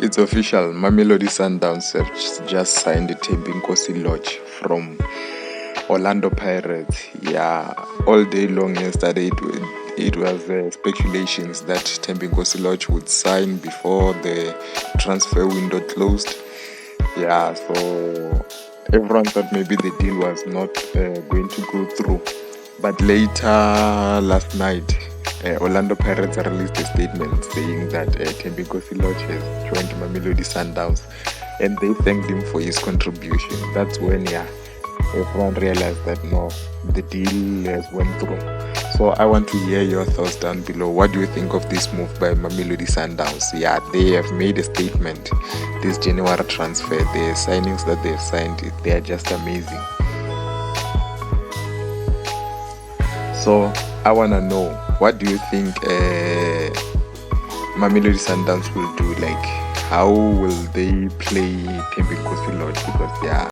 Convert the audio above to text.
It's official. Mamelodi Sundowns have just signed Thembinkosi Lorch from Orlando Pirates. Yeah, all day long yesterday it was speculations that Thembinkosi Lorch would sign before the transfer window closed. Yeah, so everyone thought maybe the deal was not going to go through. But later last night, Orlando Pirates released a statement saying that Thembinkosi Lorch has joined Mamelodi Sundowns, and they thanked him for his contribution. That's when, everyone realized that no, the deal has went through. So I want to hear your thoughts down below. What do you think of this move by Mamelodi Sundowns? Yeah, they have made a statement. This January transfer, the signings that they've signed, they are just amazing. So I want to know, what do you think Mamelodi Sundowns will do? Like, how will they play Thembinkosi Lorch? Because